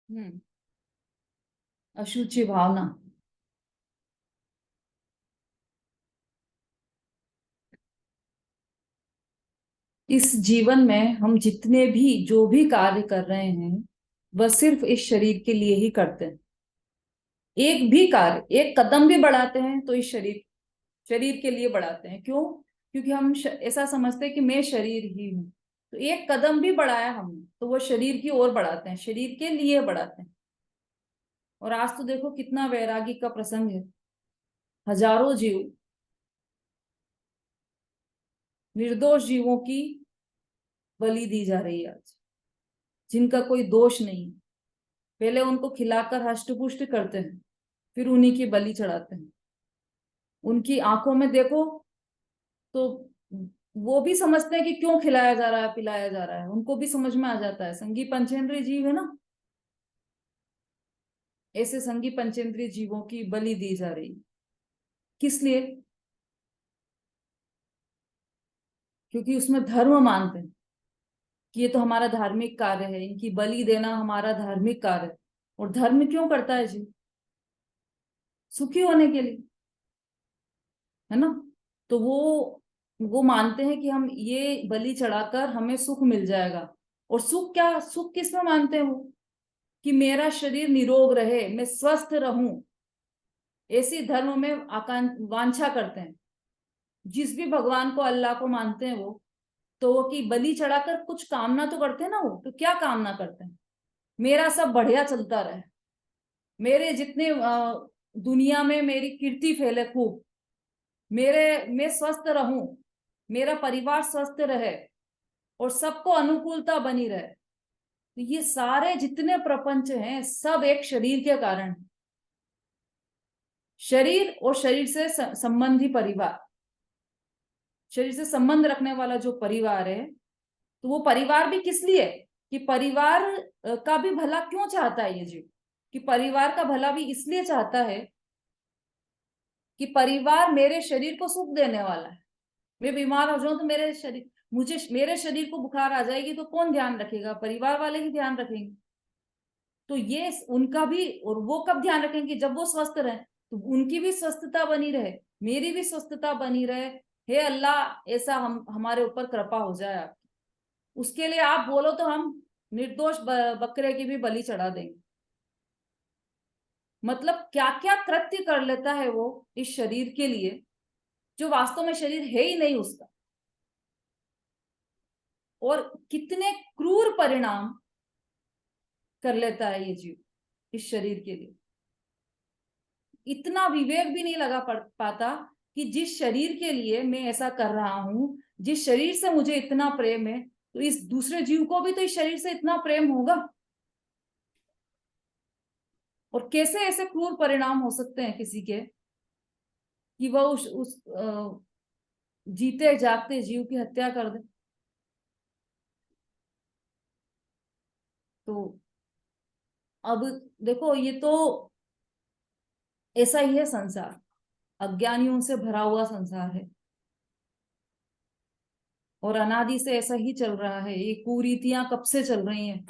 हम्म। अशुचि भावना। इस जीवन में हम जितने भी जो भी कार्य कर रहे हैं वह सिर्फ इस शरीर के लिए ही करते हैं। एक भी कार्य, एक कदम भी बढ़ाते हैं तो इस शरीर शरीर के लिए बढ़ाते हैं। क्यों? क्योंकि हम ऐसा समझते हैं कि मैं शरीर ही हूं। तो एक कदम भी बढ़ाया हमने तो वो शरीर की ओर बढ़ाते हैं, शरीर के लिए बढ़ाते हैं। और आज तो देखो कितना वैरागी का प्रसंग है। हजारों जीव, निर्दोष जीवों की बलि दी जा रही है आज, जिनका कोई दोष नहीं। पहले उनको खिलाकर हष्ट पुष्ट करते हैं, फिर उन्हीं की बलि चढ़ाते हैं। उनकी आंखों में देखो तो वो भी समझते हैं कि क्यों खिलाया जा रहा है, पिलाया जा रहा है। उनको भी समझ में आ जाता है, संगी पंचेंद्रिय जीव है ना। ऐसे संगी पंचेंद्रिय जीवों की बलि दी जा रही है। किस लिए? क्योंकि उसमें धर्म मानते हैं कि ये तो हमारा धार्मिक कार्य है, इनकी बलि देना हमारा धार्मिक कार्य है। और धर्म क्यों करता है जी? सुखी होने के लिए, है ना। तो वो मानते हैं कि हम ये बलि चढ़ाकर हमें सुख मिल जाएगा। और सुख क्या, सुख किस में मानते हैं वो? कि मेरा शरीर निरोग रहे, मैं स्वस्थ रहूं। ऐसी धर्म में वांछा करते हैं। जिस भी भगवान को, अल्लाह को मानते हैं वो, तो वो की बलि चढ़ाकर कुछ कामना तो करते हैं ना। वो तो क्या कामना करते हैं? मेरा सब बढ़िया चलता रहे, मेरे जितने दुनिया में मेरी कीर्ति फैले खूब, मैं स्वस्थ रहूं, मेरा परिवार स्वस्थ रहे और सबको अनुकूलता बनी रहे। तो ये सारे जितने प्रपंच हैं सब एक शरीर के कारण। शरीर और शरीर से संबंधी परिवार, शरीर से संबंध रखने वाला जो परिवार है, तो वो परिवार भी किस लिए? कि परिवार का भी भला क्यों चाहता है ये जीव? कि परिवार का भला भी इसलिए चाहता है कि परिवार मेरे शरीर को सुख देने वाला है। मैं बीमार हो जाऊं तो मेरे शरीर को बुखार आ जाएगी तो कौन ध्यान रखेगा? परिवार वाले ही ध्यान रखेंगे। तो ये उनका भी, और वो कब ध्यान रखेंगे? जब वो स्वस्थ रहे। तो उनकी भी स्वस्थता बनी रहे, मेरी भी स्वस्थता बनी रहे। हे अल्लाह, ऐसा हम हमारे ऊपर कृपा हो जाए आपकी। उसके लिए आप बोलो तो हम निर्दोष बकरे की भी बलि चढ़ा देंगे। मतलब क्या क्या कृत्य कर लेता है वो इस शरीर के लिए, जो वास्तव में शरीर है ही नहीं उसका। और कितने क्रूर परिणाम कर लेता है ये जीव इस शरीर के लिए। इतना विवेक भी नहीं लगा पाता कि जिस शरीर के लिए मैं ऐसा कर रहा हूं, जिस शरीर से मुझे इतना प्रेम है, तो इस दूसरे जीव को भी तो इस शरीर से इतना प्रेम होगा। और कैसे ऐसे क्रूर परिणाम हो सकते हैं किसी के, कि वह उस जीते जागते जीव की हत्या कर दे। तो अब देखो, ये तो ऐसा ही है संसार, अज्ञानियों से भरा हुआ संसार है। और अनादि से ऐसा ही चल रहा है, ये कुरीतियां कब से चल रही हैं,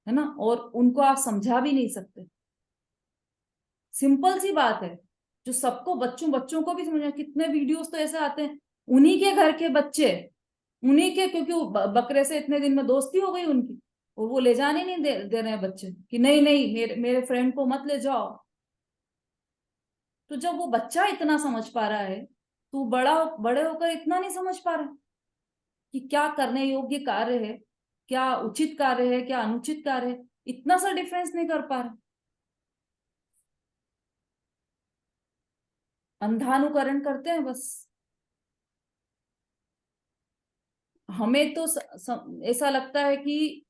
है ना। और उनको आप समझा भी नहीं सकते। सिंपल सी बात है, जो सबको, बच्चों बच्चों को भी समझ। कितने वीडियोस तो ऐसे आते हैं, उन्हीं के घर के बच्चे, उन्हीं के, क्योंकि वो बकरे से इतने दिन में दोस्ती हो गई उनकी, और वो ले जाने नहीं दे रहे हैं बच्चे, कि नहीं नहीं, मेरे फ्रेंड को मत ले जाओ। तो जब वो बच्चा इतना समझ पा रहा है, तो बड़े होकर इतना नहीं समझ पा रहा कि क्या करने योग्य कार्य है, क्या उचित कार्य है, क्या अनुचित कार्य है। इतना सा डिफरेंस नहीं कर पा रहा। अंधानुकरण करते हैं बस। हमें तो ऐसा लगता है कि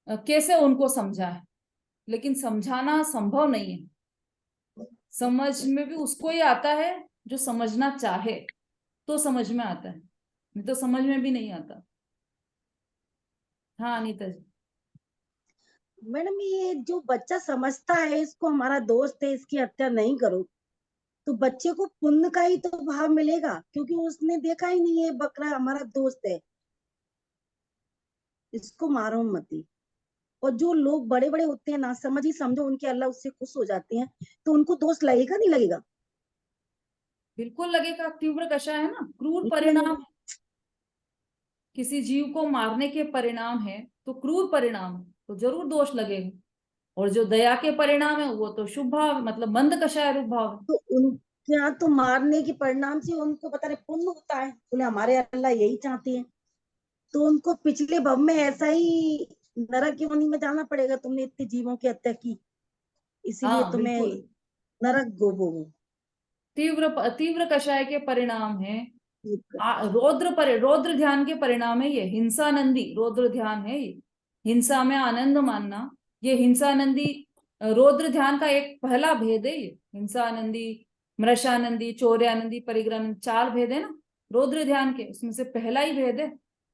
कैसे उनको समझाएं, लेकिन समझाना संभव नहीं है। समझ में भी उसको ही आता है जो समझना चाहे, तो समझ में आता है, नहीं तो समझ में भी नहीं आता। हाँ अनीता जी। मैडम, ये जो बच्चा समझता है इसको हमारा दोस्त है, इसकी हत्या नहीं करो, तो बच्चे को पुण्य का ही तो भाव मिलेगा, क्योंकि उसने देखा ही नहीं है बकरा हमारा दोस्त है, इसको मारो मत। और जो लोग बड़े बड़े होते हैं ना, समझ ही समझो, उनके अल्लाह उससे खुश हो जाते हैं, तो उनको दोष लगेगा नहीं लगेगा? बिल्कुल लगेगा। तीव्र कषाय है ना, क्रूर नहीं परिणाम, लगेगा? किसी जीव को मारने के परिणाम है तो क्रूर परिणाम है, तो जरूर दोष लगेगा। और जो दया के परिणाम है वो तो शुभ भाव, मतलब मंद कषाय रूप भाव है। तो उनके यहाँ तो मारने के परिणाम से उनको पता नहीं पुण्य होता है, बोले हमारे अल्लाह यही चाहते हैं, तो उनको पिछले भव में ऐसा ही नरक योनि में जाना पड़ेगा, तुमने इतने जीवों की हत्या की, इसीलिए हाँ तुम्हें बिल्कुल। नरक गोबो। तीव्र तीव्र कषाय के परिणाम है, रौद्र ध्यान के परिणाम है ये, हिंसानंदी रौद्र ध्यान है ये, हिंसा में आनंद मानना, ये हिंसानंदी रौद्र ध्यान का एक पहला भेद है ये। हिंसानंदी, मृषानंदी, चौर्यानंदी, परिग्रहानंदी, 4 भेद है ना रौद्र ध्यान के, उसमें से पहला ही भेद है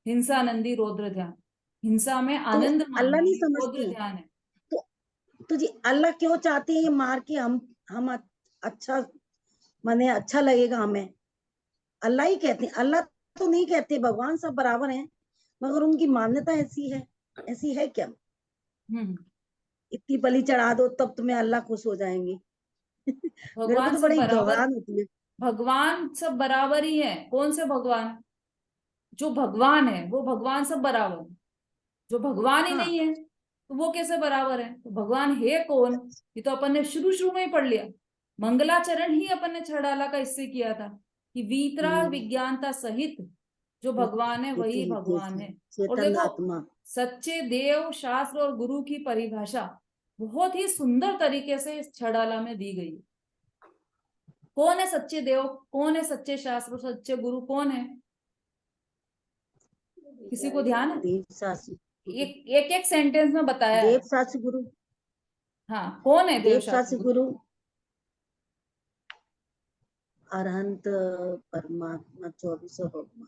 हिंसानंदी रौद्र ध्यान। हिंसा में तो आनंद अल्लाह मानना नहीं ये रौद्र समझते? ध्यान है। तो तो जी अल्लाह क्यों चाहते हैं ये मार के हम अच्छा, माने अच्छा लगेगा हमें? अल्लाह ही कहते हैं, अल्लाह तो नहीं कहते, भगवान सब बराबर हैं, मगर उनकी मान्यता ऐसी है। ऐसी है क्या? हम्म। इतनी बलि चढ़ा दो तब तुम्हें अल्लाह खुश हो जाएंगे? मेरे को भगवान तो सब बड़ी बराबर, घबराहट होती है। भगवान सब बराबर ही है। कौन से भगवान? जो भगवान है वो भगवान सब बराबर है। जो भगवान ही हाँ, नहीं है तो वो कैसे बराबर है? तो भगवान है कौन? ये तो अपन ने शुरू शुरू में ही पढ़ लिया। मंगलाचरण ही अपन ने छड़ाला का इससे किया था कि वीतराग विज्ञानता सहित जो भगवान है वही भगवान है। और चेतन देखो, आत्मा। सच्चे देव, शास्त्र और गुरु की परिभाषा बहुत ही सुंदर तरीके से इस छड़ाला में दी गई है। कौन है सच्चे देव, कौन है सच्चे शास्त्र, सच्चे गुरु कौन है? किसी को ध्यान है? देव शास्त्र, एक एक एक सेंटेंस में बताया देव है। शास्त्र गुरु, हाँ, कौन है देव देव शास्त्र शास्त्र गुरु? गुरु, अरहंत परमात्मा, 24 भगवान,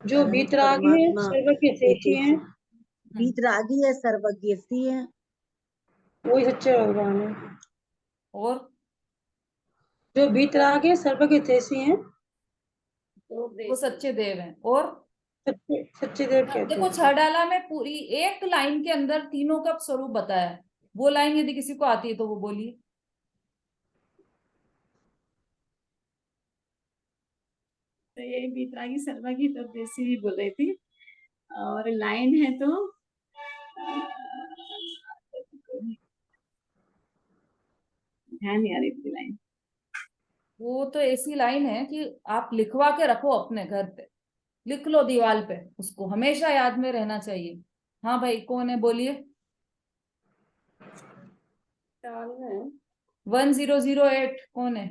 जो अरहंत वीतरागी है परमात्मा, सर्व के शेषी हैं, वीतरागी है, सर्वज्ञसी है। वही सच्चे भगवान है। और जो वीतराग है सर्व के शेषी हैं, वो सच्चे देव हैं। और सच्चे सच्चे देव कहते देखो, हैं। छड़ाला में पूरी एक लाइन के अंदर तीनों का स्वरूप बताया है। वो लाइन यदि किसी को आती है तो वो बोलिए। तो ये बीतरागी सर्वा की तरफ जैसी ही बोल रही थी, और लाइन है तो ध्यान नहीं आ रही थी लाइन। वो तो ऐसी लाइन है कि आप लिखवा के रखो अपने घर पे, लिख लो दीवार पे, उसको हमेशा याद में रहना चाहिए। हाँ भाई, कौन है बोलिए। 1008 कौन है?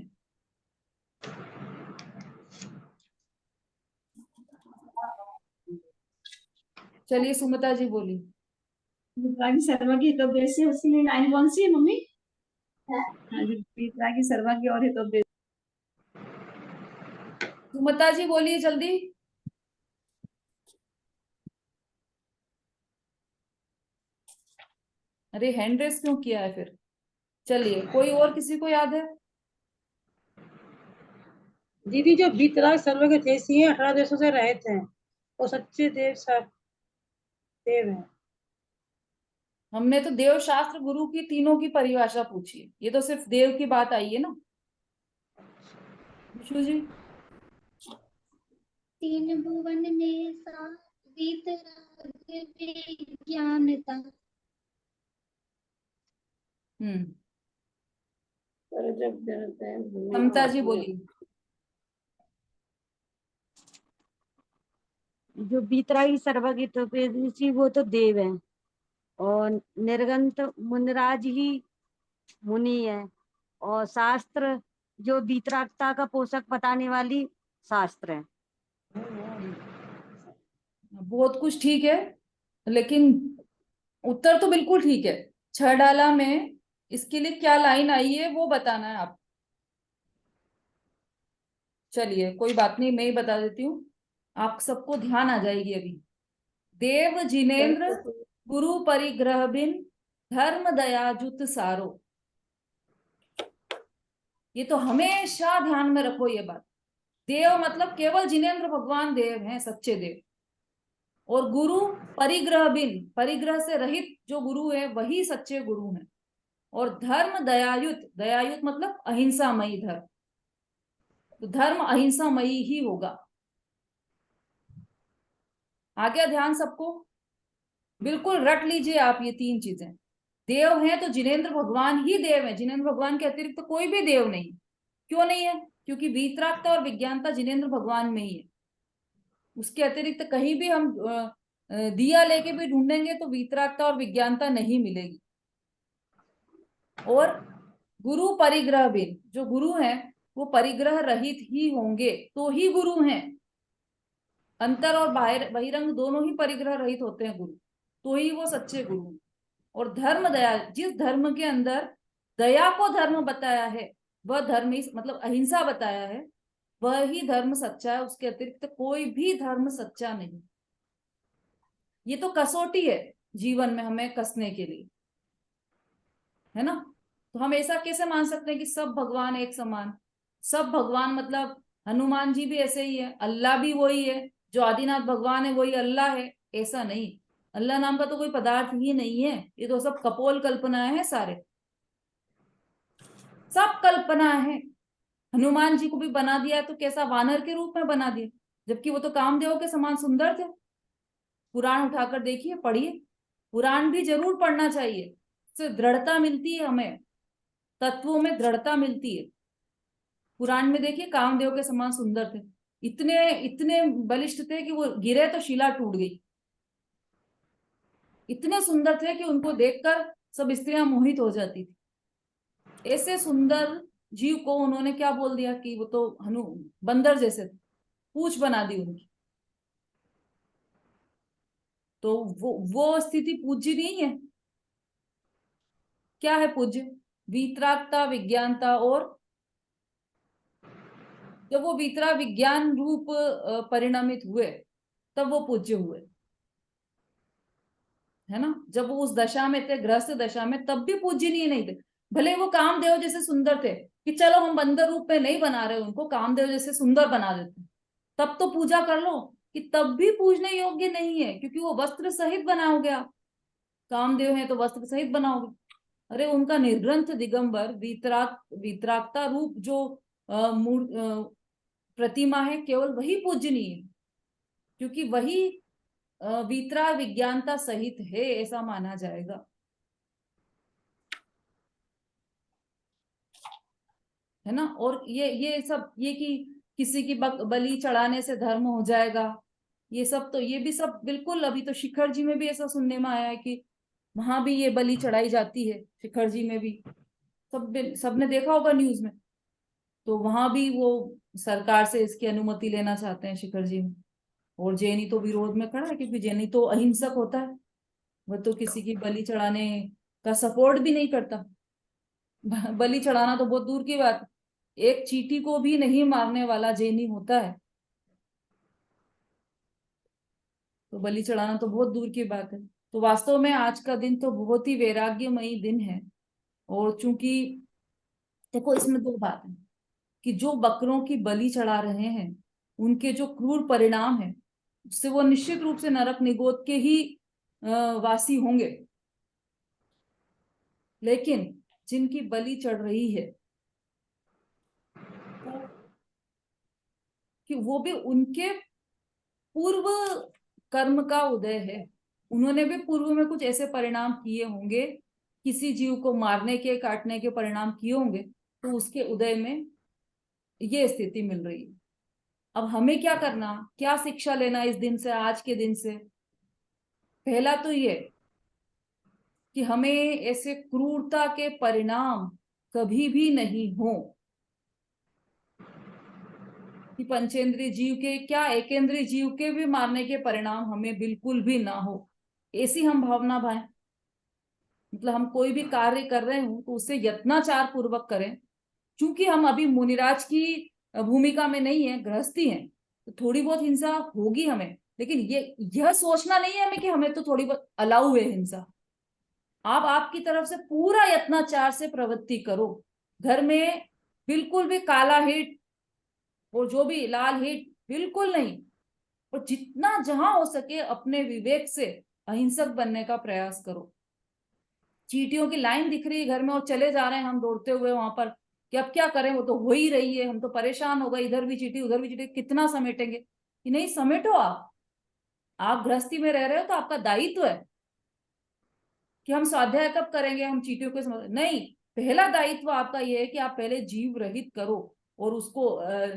चलिए सुमता जी बोली। बीतरागी सर्वा की तरफ जैसी, उसके लिए लाइन कौन सी है मम्मी? हाँ जी, बीतरागी सर्वा की और हितोप देश। सुमता जी बोलिए जल्दी। अरे हैंड रेस क्यों किया है फिर? चलिए, कोई और किसी को याद है? दीदी जो वीतराग सर्व के शेषी हैं, 18 देशों से रहित हैं, वो सच्चे देव हैं। हमने तो देव, शास्त्र, गुरु की तीनों की परिभाषा पूछी है, ये तो सिर्फ देव की बात आई है ना। विशु जी। तीन भुवन में वीतराग विज्ञानता। हम्म। पर जब डरता है समता जी बोलिए। जो बीतरागी सर्वज्ञ तपेस्वी वो तो देव है, और निर्गंत मुनराज ही मुनि है, और शास्त्र जो बीतरागता का पोषक बताने वाली शास्त्र है। बहुत कुछ ठीक है, लेकिन उत्तर तो बिल्कुल ठीक है। छह डाला में इसके लिए क्या लाइन आई है वो बताना है आप। चलिए कोई बात नहीं, मैं ही बता देती हूँ, आप सबको ध्यान आ जाएगी अभी। देव जिनेन्द्र गुरु परिग्रह बिन धर्म दया जुत सारो। ये तो हमेशा ध्यान में रखो ये बात। देव मतलब केवल जिनेन्द्र भगवान देव हैं, सच्चे देव। और गुरु परिग्रह बिन, परिग्रह से रहित जो गुरु है वही सच्चे गुरु हैं। और धर्म दयायुत, दयायुत मतलब अहिंसामयी धर्म, तो धर्म अहिंसामयी ही होगा। आ गया ध्यान सबको? बिल्कुल रट लीजिए आप ये तीन चीजें। देव हैं तो जिनेंद्र भगवान ही देव है, जिनेंद्र भगवान के अतिरिक्त तो कोई भी देव नहीं। क्यों नहीं है? क्योंकि वीतरागता और विज्ञानता जिनेंद्र भगवान में ही है। उसके अतिरिक्त कहीं भी हम दिया लेके भी ढूंढेंगे तो वीतरागता और विज्ञानता नहीं मिलेगी। और गुरु परिग्रह बिन, जो गुरु हैं वो परिग्रह रहित ही होंगे तो ही गुरु हैं। अंतर और बहिरंग दोनों ही परिग्रह रहित होते हैं गुरु, तो ही वो सच्चे गुरु हैं। और धर्म दया, जिस धर्म के अंदर दया को धर्म बताया है वह धर्म ही मतलब अहिंसा बताया है, वह ही धर्म सच्चा है। उसके अतिरिक्त कोई भी धर्म सच्चा नहीं। ये तो कसौटी है जीवन में हमें कसने के लिए, है ना? तो हम ऐसा कैसे मान सकते हैं कि सब भगवान एक समान? सब भगवान मतलब हनुमान जी भी ऐसे ही है, अल्लाह भी वही है, जो आदिनाथ भगवान है वही अल्लाह है, ऐसा नहीं। अल्लाह नाम का तो कोई पदार्थ ही नहीं है, ये तो सब कपोल कल्पनाएं हैं, सारे सब कल्पना है। हनुमान जी को भी बना दिया तो कैसा, वानर के रूप में बना दिया, जबकि वो तो कामदेव के समान सुंदर थे। पुराण उठाकर देखिए, पढ़िए, पुराण भी जरूर पढ़ना चाहिए, इससे दृढ़ता मिलती है, हमें तत्वों में दृढ़ता मिलती है। पुराण में देखिए कामदेव के समान सुंदर थे, इतने इतने बलिष्ठ थे कि वो गिरे तो शिला टूट गई। इतने सुंदर थे कि उनको देखकर सब स्त्रियां मोहित हो जाती थी। ऐसे सुंदर जीव को उन्होंने क्या बोल दिया कि वो तो बंदर जैसे थे, पूंछ बना दी उनकी। तो वो स्थिति पूज्य नहीं है। क्या है पूज्य? वीतरागता, विज्ञानता। और जब वो वीतराग विज्ञान रूप परिणमित हुए तब वो पूज्य हुए, है ना? जब वो उस दशा में थे, गृहस्थ दशा में, तब भी पूजनीय नहीं थे। भले वो कामदेव जैसे सुंदर थे कि चलो हम बंदर रूप में नहीं बना रहे उनको, कामदेव जैसे सुंदर बना देते, तब तो पूजा कर लो, कि तब भी पूजने योग्य नहीं है, क्योंकि वो वस्त्र सहित बनाओगे आप। कामदेव है तो वस्त्र सहित बनाओगे। अरे उनका निर्ग्रंथ दिगंबर वीतरागता रूप जो प्रतिमा है, केवल वही पूजनीय है, क्योंकि वही वीतराग विज्ञानता सहित है, ऐसा माना जाएगा, है ना? और ये सब, ये कि किसी की बलि चढ़ाने से धर्म हो जाएगा, ये सब तो, ये भी सब बिल्कुल, अभी तो शिखर जी में भी ऐसा सुनने में आया है कि वहां भी ये बलि चढ़ाई जाती है, शिखर जी में भी। सबने देखा होगा न्यूज में। तो वहां भी वो सरकार से इसकी अनुमति लेना चाहते हैं शिखर जी में। और जैनी तो विरोध में खड़ा है, क्योंकि जैनी तो अहिंसक होता है, वह तो किसी की बलि चढ़ाने का सपोर्ट भी नहीं करता। बलि चढ़ाना तो बहुत दूर की बात, एक चींटी को भी नहीं मारने वाला जैनी होता है, तो बलि चढ़ाना तो बहुत दूर की बात है। तो वास्तव में आज का दिन तो बहुत ही वैराग्यमयी दिन है। और चूंकि देखो, इसमें दो बात है कि जो बकरों की बलि चढ़ा रहे हैं उनके जो क्रूर परिणाम है, उससे वो निश्चित रूप से नरक निगोद के ही वासी होंगे। लेकिन जिनकी बलि चढ़ रही है, कि वो भी उनके पूर्व कर्म का उदय है, उन्होंने भी पूर्व में कुछ ऐसे परिणाम किए होंगे, किसी जीव को मारने के, काटने के परिणाम किए होंगे, तो उसके उदय में ये स्थिति मिल रही है। अब हमें क्या करना, क्या शिक्षा लेना इस दिन से, आज के दिन से? पहला तो ये कि हमें ऐसे क्रूरता के परिणाम कभी भी नहीं हो, कि पंचेंद्रिय जीव के क्या, एकेंद्रिय जीव के भी मारने के परिणाम हमें बिल्कुल भी ना हो, ऐसी हम भावना भाएं। मतलब हम कोई भी कार्य कर रहे हो तो उससे यत्नाचार पूर्वक करें। क्योंकि हम अभी मुनिराज की भूमिका में नहीं है, गृहस्थी है, तो थोड़ी बहुत हिंसा होगी हमें, लेकिन यह सोचना नहीं है हमें कि हमें तो थोड़ी बहुत अलाउ है हिंसा। आप आपकी तरफ से पूरा यत्नाचार से प्रवृत्ति करो। घर में बिल्कुल भी काला हिट और जो भी लाल हिट बिल्कुल नहीं, और जितना जहां हो सके अपने विवेक से अहिंसक बनने का प्रयास करो। चींटियों की लाइन दिख रही है घर में और चले जा रहे हैं हम दौड़ते हुए वहां पर कि अब क्या करें, वो तो हो ही रही है, हम तो परेशान हो गए, इधर भी चींटी उधर भी चींटी, कितना समेटेंगे। कि नहीं समेटो, आप गृहस्थी में रह रहे हो तो आपका दायित्व है कि हम स्वाध्याय कब करेंगे, हम चींटियों के नहीं, पहला दायित्व आपका ये है कि आप पहले जीव रहित करो और उसको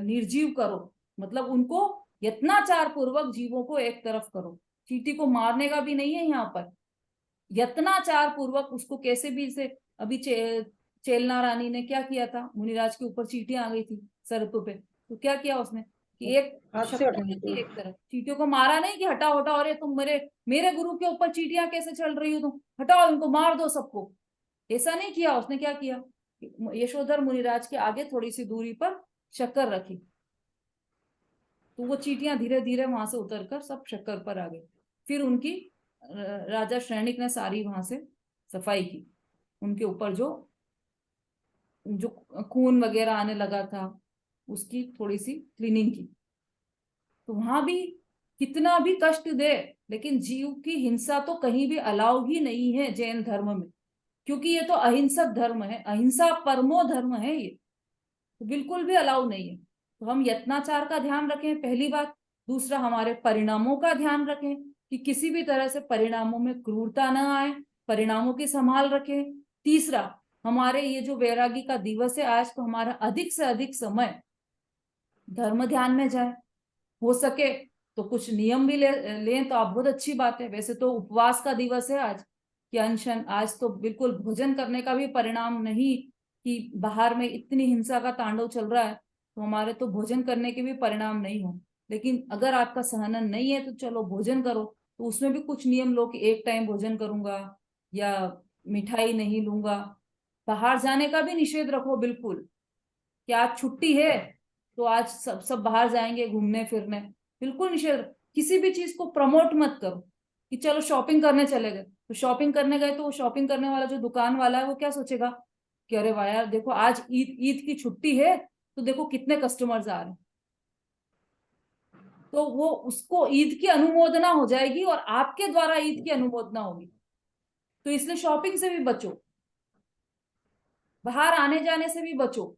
निर्जीव करो, मतलब उनको यत्नाचार पूर्वक जीवों को एक तरफ करो। चींटी को मारने का भी नहीं है यहाँ पर, यत्नाचार पूर्वक उसको कैसे भी से। अभी चेलना रानी ने क्या किया था, मुनिराज के ऊपर चींटियां आ गई थी सर्प पे, तो क्या किया उसने कि एक हाथ से शक्ति उठाई रखी थी। एक तरफ, चींटियों को मारा नहीं कि हटाओ हटाओ, अरे तुम मेरे मेरे गुरु के ऊपर चींटियां कैसे चल रही हो, तुम हटाओ इनको, मार दो सबको। ऐसा नहीं किया उसने, क्या किया, यशोधर मुनिराज के आगे थोड़ी सी दूरी पर शक्कर रखी, तो वो चींटियां धीरे धीरे वहां से उतरकर सब शक्कर पर आ गई। फिर उनकी राजा श्रेणिक ने सारी वहां से सफाई की, उनके ऊपर जो जो खून वगैरह आने लगा था उसकी थोड़ी सी क्लीनिंग की। तो वहां भी कितना भी कष्ट दे, लेकिन जीव की हिंसा तो कहीं भी अलाउ ही नहीं है जैन धर्म में, क्योंकि ये तो अहिंसक धर्म है, अहिंसा परमो धर्म है, ये तो बिल्कुल भी अलाउ नहीं है। तो हम यत्नाचार का ध्यान रखें पहली बात, दूसरा हमारे परिणामों का ध्यान रखें कि किसी भी तरह से परिणामों में क्रूरता न आए, परिणामों की संभाल रखें। तीसरा, हमारे ये जो वैरागी का दिवस है आज, तो हमारा अधिक से अधिक समय धर्म ध्यान में जाए, हो सके तो कुछ नियम भी लें तो आप बहुत अच्छी बात है। वैसे तो उपवास का दिवस है आज, कि अनशन, आज तो बिल्कुल भोजन करने का भी परिणाम नहीं, कि बाहर में इतनी हिंसा का तांडव चल रहा है तो हमारे तो भोजन करने के भी परिणाम नहीं हो। लेकिन अगर आपका सहनन नहीं है तो चलो भोजन करो, तो उसमें भी कुछ नियम लो कि एक टाइम भोजन करूंगा या मिठाई नहीं लूंगा। बाहर जाने का भी निषेध रखो बिल्कुल, कि आज छुट्टी है तो आज सब सब बाहर जाएंगे घूमने फिरने, बिल्कुल निषेध। किसी भी चीज को प्रमोट मत करो कि चलो शॉपिंग करने चले गए, तो शॉपिंग करने गए तो वो शॉपिंग करने वाला जो दुकान वाला है वो क्या सोचेगा कि अरे वाह यार देखो आज ईद ईद की छुट्टी है, तो देखो कितने कस्टमर्स आ रहे हैं, तो वो उसको ईद की अनुमोदना हो जाएगी और आपके द्वारा ईद की अनुमोदना होगी। तो इसलिए शॉपिंग से भी बचो, बाहर आने जाने से भी बचो,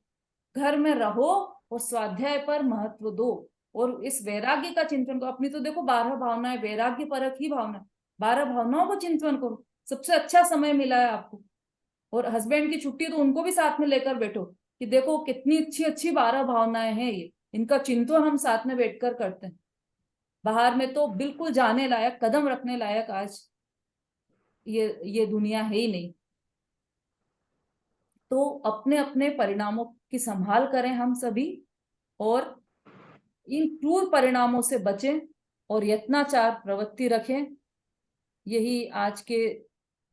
घर में रहो और स्वाध्याय पर महत्व दो और इस वैराग्य का चिंतन करो। अपनी तो देखो 12 भावनाएं, वैराग्य परक ही भावना, 12 भावनाओं को चिंतन करो। सबसे अच्छा समय मिला है आपको, और हस्बैंड की छुट्टी तो उनको भी साथ में लेकर बैठो कि देखो कितनी अच्छी अच्छी 12 भावनाएं हैं, ये इनका चिंतन हम साथ में बैठकर करते हैं। बाहर में तो बिल्कुल जाने लायक, कदम रखने लायक आज ये दुनिया है ही नहीं। तो अपने अपने परिणामों की संभाल करें हम सभी, और इन क्रूर परिणामों से बचें और यत्नाचार प्रवृत्ति रखें। यही आज के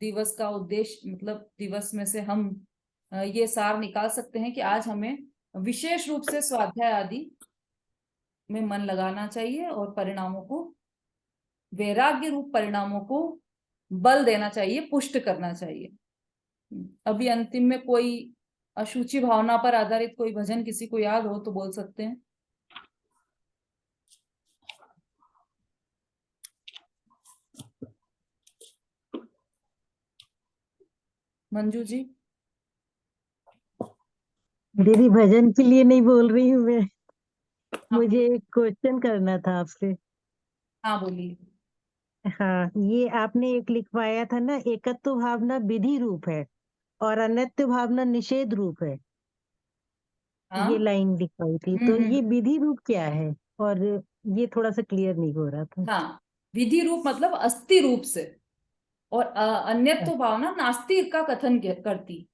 दिवस का उद्देश्य, मतलब दिवस में से हम ये सार निकाल सकते हैं कि आज हमें विशेष रूप से स्वाध्याय आदि में मन लगाना चाहिए और परिणामों को, वैराग्य रूप परिणामों को बल देना चाहिए, पुष्ट करना चाहिए। अभी अंतिम में कोई अशुचि भावना पर आधारित कोई भजन किसी को याद हो तो बोल सकते हैं। मंजू जी। दीदी भजन के लिए नहीं बोल रही हूँ मैं, हाँ मुझे एक क्वेश्चन करना था आपसे। हाँ बोलिए। हाँ, ये आपने एक लिखवाया था ना, एकत्व भावना विधि रूप है और अनित्य भावना निषेध रूप है, हाँ। ये लाइन लिखवाई थी, तो ये हम्म। विधि रूप क्या है? और ये थोड़ा सा क्लियर नहीं हो रहा था। हाँ, विधि रूप मतलब अस्थि रूप से, और अन्यत्व भावना नास्ति का कथन करती।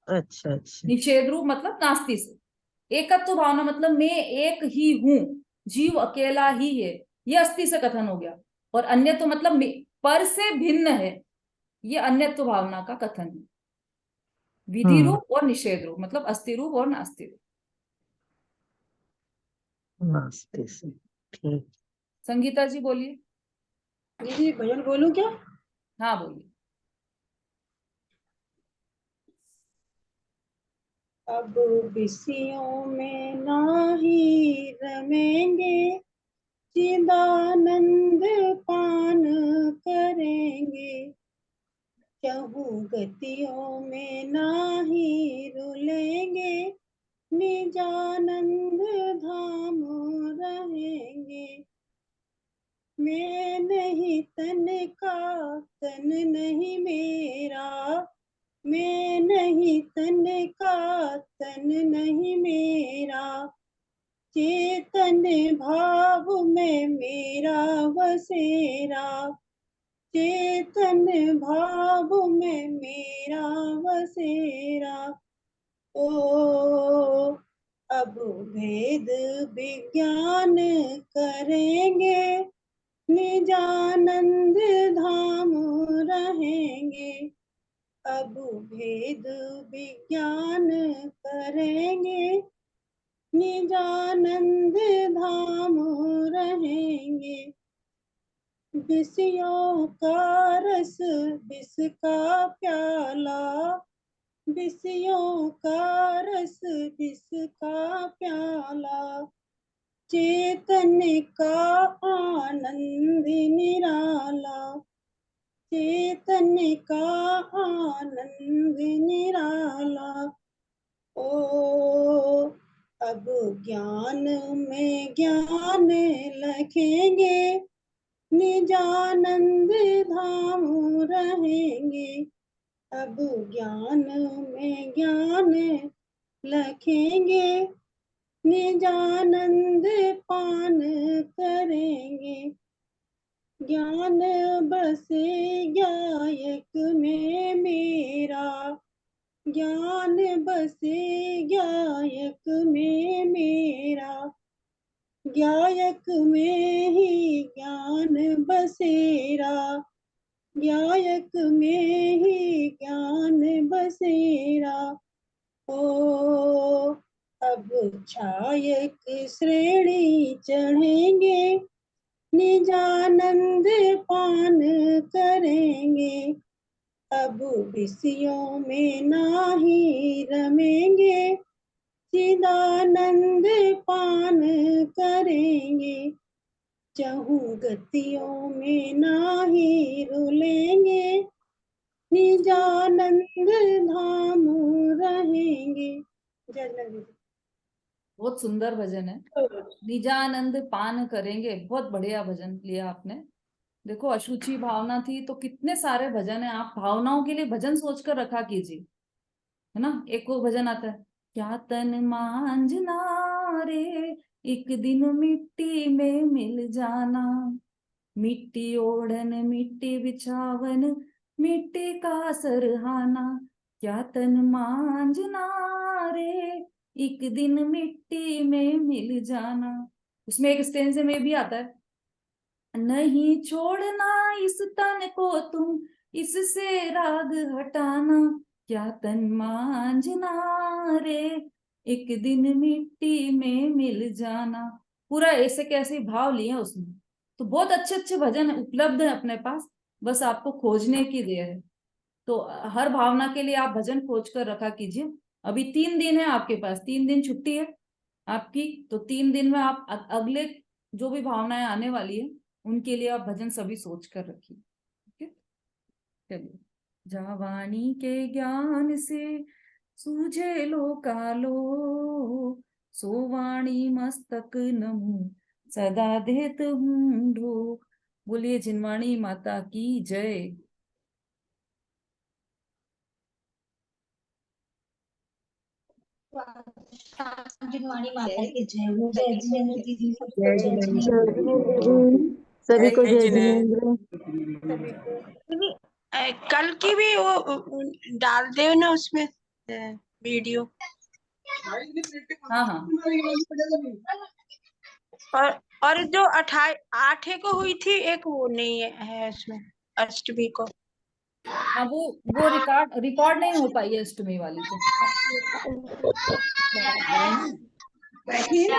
अच्छा अच्छा। निषेध रूप मतलब नास्ति से। एकत्व भावना मतलब मैं एक ही हूं, जीव अकेला ही है, ये अस्थि से कथन हो गया। और अन्यत्व मतलब पर से भिन्न है, ये अन्यत्व भावना का कथन है। विधि हम्म। रूप और निषेध रूप मतलब अस्थि रूप और नास्ति रूप। नास्ते से, ठीक। संगीता जी बोलिए। दीदी भजन बोलूं क्या? हाँ बोलिए। अब विषयों में नाही रमेंगे, चिदानंद पान करेंगे, चहु गतियों में नाही रुलेंगे, निजानंद धाम रहेंगे। मैं नहीं तन का, तन नहीं मेरा, मैं नहीं तन का, तन नहीं मेरा, चेतन भाव में मेरा बसेरा, चेतन भाव में मेरा बसेरा। ओ अब भेद विज्ञान करेंगे, निजानंद धाम रहेंगे। अब भेद विज्ञान करेंगे, निजानंद धाम रहेंगे। विषयों का रस विष का प्याला, विषयों का रस विष का प्याला, चेतन का आनंद निराला, चेतन का आनंद निराला। ओ अब ज्ञान में ज्ञान लखेंगे, निजानंद धाम रहेंगे। अब ज्ञान में ज्ञान लखेंगे, निजानंद पान करेंगे। ज्ञान बसे गायक में मेरा, ज्ञान बसे गायक में मेरा, गायक में ही ज्ञान बसेरा, गायक में ही ज्ञान बसेरा। ओ अब छायक श्रेणी चढ़ेंगे, निजानंद पान करेंगे। अब विषयों में नाही रमेंगे, चिदानंद पान करेंगे। चहु गतियों में नाही रुलेंगे, निजानंद धाम रहेंगे। जय जगन्नाथ। बहुत सुंदर भजन है। निजानंद पान करेंगे, बहुत बढ़िया भजन लिया आपने। देखो, अशुचि भावना थी तो कितने सारे भजन है। आप भावनाओं के लिए भजन सोचकर रखा कीजिए, है ना। एक वो भजन आता है, क्या तन मांझना रे, एक दिन मिट्टी में मिल जाना, मिट्टी ओढ़न मिट्टी बिछावन, मिट्टी का सरहाना, क्या तन मांझना रे, एक दिन मिट्टी में मिल जाना। उसमें एक स्टेंजे में भी आता है, नहीं छोड़ना इस तन को तुम, इससे राग हटाना, क्या तन मांझना रे, एक दिन मिट्टी में मिल जाना। पूरा ऐसे कैसे भाव लिए हैं उसमें। तो बहुत अच्छे अच्छे भजन उपलब्ध है अपने पास, बस आपको खोजने की देर है। तो हर भावना के लिए आप भजन खोज कर रखा कीजिए। अभी 3 दिन है आपके पास, 3 दिन छुट्टी है आपकी, तो 3 दिन में आप अगले जो भी भावनाएं आने वाली है उनके लिए आप भजन सभी सोच कर रखिए। ठीक है, चलिए। जावाणी के ज्ञान से सूझे लो कालो, सोवाणी मस्तक नमु सदा देत हूँ ढो। बोलिए जिनवाणी माता की जय। जिनवाणी माता की जय। जय जिनेंद्र दीदी, सबको जय जय जिनेंद्र जिनेंद्र। जी, सभी को जय जिनेंद्र। दीदी, कल की भी वो डाल दे ना उसमें वीडियो। हाँ हाँ, और जो 8 को हुई थी एक, वो नहीं है उसमें, अष्टमी को। हाँ वो रिकॉर्ड नहीं हो पाई है अष्टमी वाली तो। बैठिए ना।